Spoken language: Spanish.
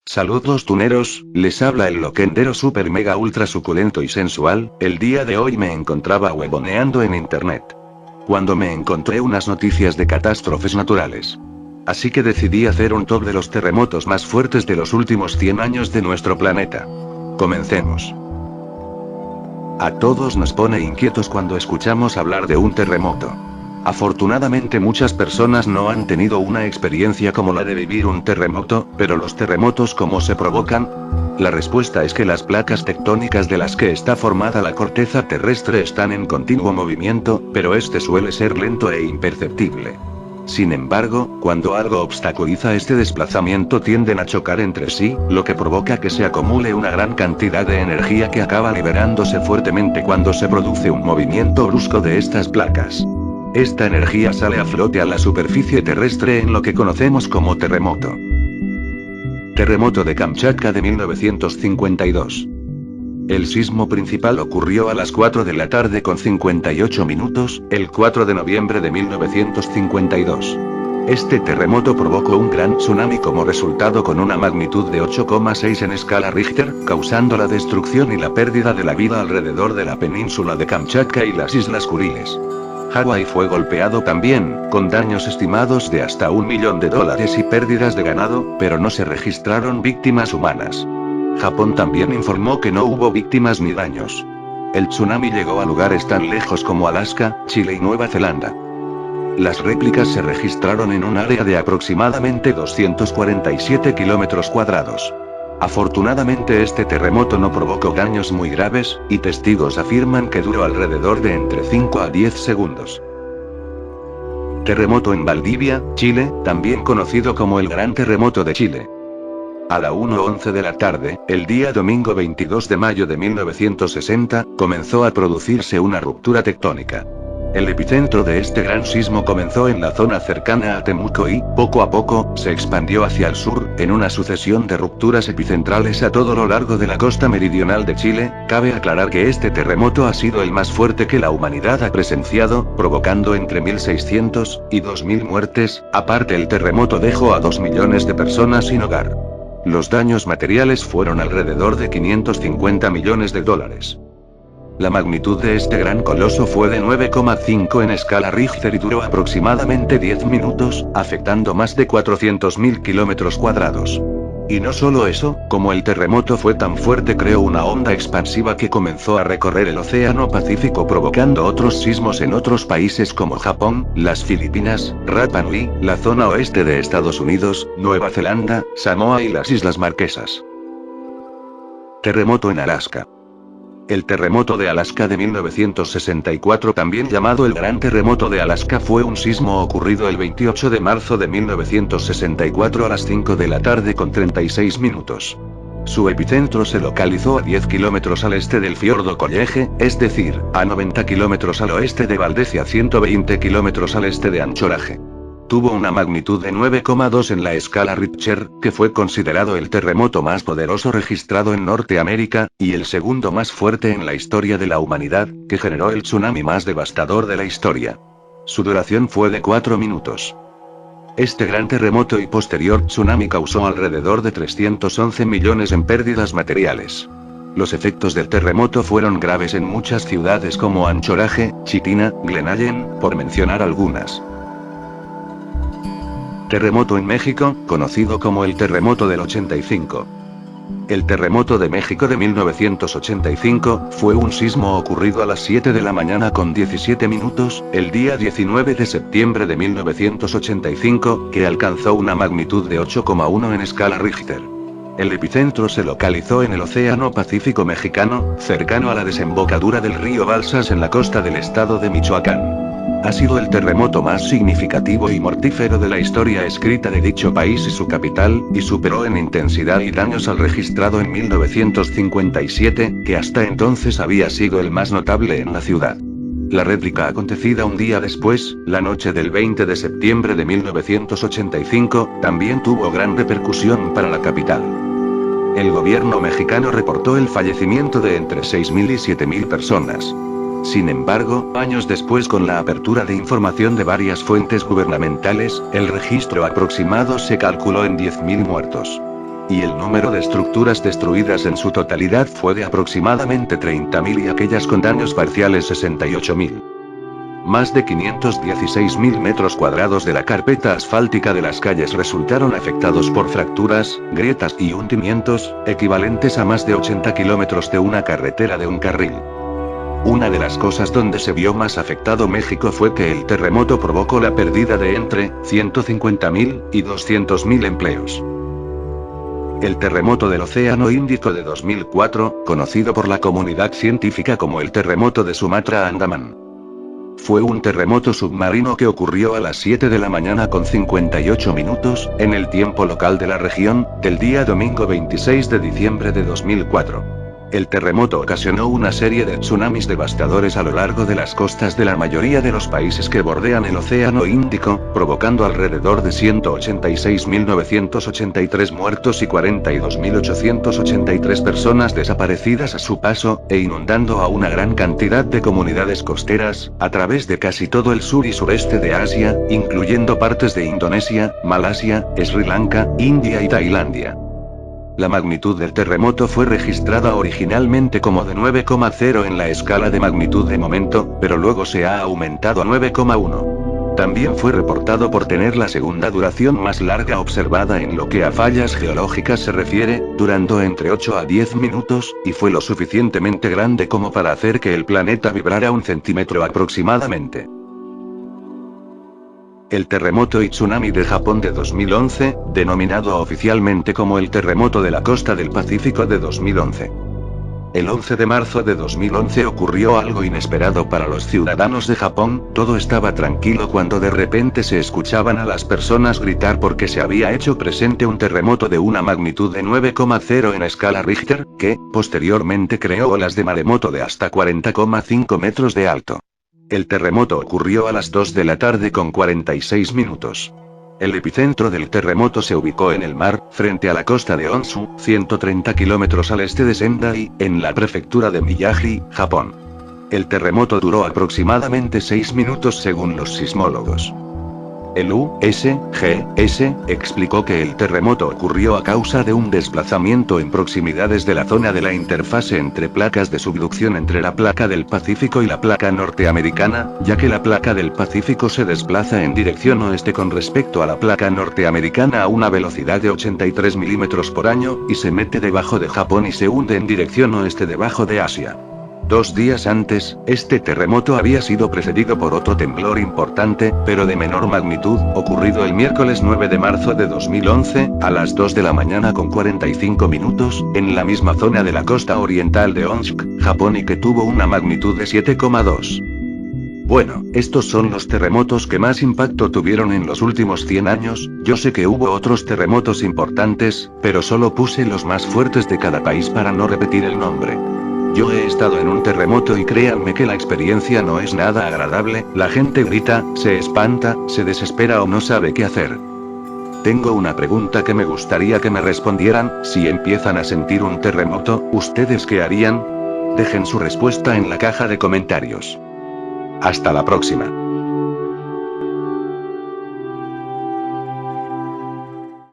Saludos tuneros, les habla el loquendero super mega ultra suculento y sensual. El día de hoy me encontraba huevoneando en internet, cuando me encontré unas noticias de catástrofes naturales. Así que decidí hacer un top de los terremotos más fuertes de los últimos 100 años de nuestro planeta. Comencemos. A todos nos pone inquietos cuando escuchamos hablar de un terremoto. Afortunadamente muchas personas no han tenido una experiencia como la de vivir un terremoto, pero los terremotos, ¿cómo se provocan? La respuesta es que las placas tectónicas de las que está formada la corteza terrestre están en continuo movimiento, pero este suele ser lento e imperceptible. Sin embargo, cuando algo obstaculiza este desplazamiento tienden a chocar entre sí, lo que provoca que se acumule una gran cantidad de energía que acaba liberándose fuertemente cuando se produce un movimiento brusco de estas placas. Esta energía sale a flote a la superficie terrestre en lo que conocemos como terremoto. Terremoto de Kamchatka de 1952. El sismo principal ocurrió a las 4 de la tarde con 58 minutos, el 4 de noviembre de 1952. Este terremoto provocó un gran tsunami como resultado con una magnitud de 8,6 en escala Richter, causando la destrucción y la pérdida de la vida alrededor de la península de Kamchatka y las Islas Kuriles. Hawái fue golpeado también, con daños estimados de hasta $1 millón y pérdidas de ganado, pero no se registraron víctimas humanas. Japón también informó que no hubo víctimas ni daños. El tsunami llegó a lugares tan lejos como Alaska, Chile y Nueva Zelanda. Las réplicas se registraron en un área de aproximadamente 247 kilómetros cuadrados. Afortunadamente este terremoto no provocó daños muy graves, y testigos afirman que duró alrededor de entre 5 a 10 segundos. Terremoto en Valdivia, Chile, también conocido como el Gran Terremoto de Chile. A la 1:11 de la tarde, el día domingo 22 de mayo de 1960, comenzó a producirse una ruptura tectónica. El epicentro de este gran sismo comenzó en la zona cercana a Temuco y, poco a poco, se expandió hacia el sur, en una sucesión de rupturas epicentrales a todo lo largo de la costa meridional de Chile. Cabe aclarar que este terremoto ha sido el más fuerte que la humanidad ha presenciado, provocando entre 1.600 y 2.000 muertes. Aparte, el terremoto dejó a 2 millones de personas sin hogar. Los daños materiales fueron alrededor de $550 millones. La magnitud de este gran coloso fue de 9,5 en escala Richter y duró aproximadamente 10 minutos, afectando más de 400.000 kilómetros cuadrados. Y no solo eso, como el terremoto fue tan fuerte, creó una onda expansiva que comenzó a recorrer el Océano Pacífico, provocando otros sismos en otros países como Japón, las Filipinas, Rapa Nui, la zona oeste de Estados Unidos, Nueva Zelanda, Samoa y las Islas Marquesas. Terremoto en Alaska. El terremoto de Alaska de 1964, también llamado el Gran Terremoto de Alaska, fue un sismo ocurrido el 28 de marzo de 1964 a las 5 de la tarde con 36 minutos. Su epicentro se localizó a 10 kilómetros al este del fiordo College, es decir, a 90 kilómetros al oeste de Valdez y a 120 kilómetros al este de Anchorage. Tuvo una magnitud de 9,2 en la escala Richter, que fue considerado el terremoto más poderoso registrado en Norteamérica, y el segundo más fuerte en la historia de la humanidad, que generó el tsunami más devastador de la historia. Su duración fue de 4 minutos. Este gran terremoto y posterior tsunami causó alrededor de 311 millones en pérdidas materiales. Los efectos del terremoto fueron graves en muchas ciudades como Anchorage, Chitina, Glen Allen, por mencionar algunas. Terremoto en México, conocido como el terremoto del 85. El terremoto de México de 1985 fue un sismo ocurrido a las 7 de la mañana con 17 minutos, el día 19 de septiembre de 1985, que alcanzó una magnitud de 8,1 en escala Richter. El epicentro se localizó en el Océano Pacífico mexicano, cercano a la desembocadura del río Balsas en la costa del estado de Michoacán. Ha sido el terremoto más significativo y mortífero de la historia escrita de dicho país y su capital, y superó en intensidad y daños al registrado en 1957, que hasta entonces había sido el más notable en la ciudad. La réplica acontecida un día después, la noche del 20 de septiembre de 1985, también tuvo gran repercusión para la capital. El gobierno mexicano reportó el fallecimiento de entre 6.000 y 7.000 personas. Sin embargo, años después, con la apertura de información de varias fuentes gubernamentales, el registro aproximado se calculó en 10.000 muertos. y el número de estructuras destruidas en su totalidad fue de aproximadamente 30.000 y aquellas con daños parciales 68.000. Más de 516.000 metros cuadrados de la carpeta asfáltica de las calles resultaron afectados por fracturas, grietas y hundimientos, equivalentes a más de 80 kilómetros de una carretera de un carril. Una de las cosas donde se vio más afectado México fue que el terremoto provocó la pérdida de entre 150.000 y 200.000 empleos. El terremoto del Océano Índico de 2004, conocido por la comunidad científica como el terremoto de Sumatra-Andamán. Fue un terremoto submarino que ocurrió a las 7 de la mañana con 58 minutos, en el tiempo local de la región, del día domingo 26 de diciembre de 2004. El terremoto ocasionó una serie de tsunamis devastadores a lo largo de las costas de la mayoría de los países que bordean el Océano Índico, provocando alrededor de 186.983 muertos y 42.883 personas desaparecidas a su paso, e inundando a una gran cantidad de comunidades costeras, a través de casi todo el sur y sureste de Asia, incluyendo partes de Indonesia, Malasia, Sri Lanka, India y Tailandia. La magnitud del terremoto fue registrada originalmente como de 9,0 en la escala de magnitud de momento, pero luego se ha aumentado a 9,1. También fue reportado por tener la segunda duración más larga observada en lo que a fallas geológicas se refiere, durando entre 8 a 10 minutos, y fue lo suficientemente grande como para hacer que el planeta vibrara 1 centímetro aproximadamente. El terremoto y tsunami de Japón de 2011, denominado oficialmente como el terremoto de la costa del Pacífico de 2011. El 11 de marzo de 2011 ocurrió algo inesperado para los ciudadanos de Japón, todo estaba tranquilo cuando de repente se escuchaban a las personas gritar porque se había hecho presente un terremoto de una magnitud de 9,0 en escala Richter, que, posteriormente creó olas de maremoto de hasta 40,5 metros de alto. El terremoto ocurrió a las 2 de la tarde con 46 minutos. El epicentro del terremoto se ubicó en el mar, frente a la costa de Honshu, 130 kilómetros al este de Sendai, en la prefectura de Miyagi, Japón. El terremoto duró aproximadamente 6 minutos según los sismólogos. El USGS explicó que el terremoto ocurrió a causa de un desplazamiento en proximidades de la zona de la interfase entre placas de subducción entre la placa del Pacífico y la placa norteamericana, ya que la placa del Pacífico se desplaza en dirección oeste con respecto a la placa norteamericana a una velocidad de 83 milímetros por año, y se mete debajo de Japón y se hunde en dirección oeste debajo de Asia. 2 días antes, este terremoto había sido precedido por otro temblor importante, pero de menor magnitud, ocurrido el miércoles 9 de marzo de 2011, a las 2 de la mañana con 45 minutos, en la misma zona de la costa oriental de Onshuk, Japón, y que tuvo una magnitud de 7,2. Bueno, estos son los terremotos que más impacto tuvieron en los últimos 100 años, yo sé que hubo otros terremotos importantes, pero solo puse los más fuertes de cada país para no repetir el nombre. Yo he estado en un terremoto y créanme que la experiencia no es nada agradable, la gente grita, se espanta, se desespera o no sabe qué hacer. Tengo una pregunta que me gustaría que me respondieran: si empiezan a sentir un terremoto, ¿ustedes qué harían? Dejen su respuesta en la caja de comentarios. Hasta la próxima.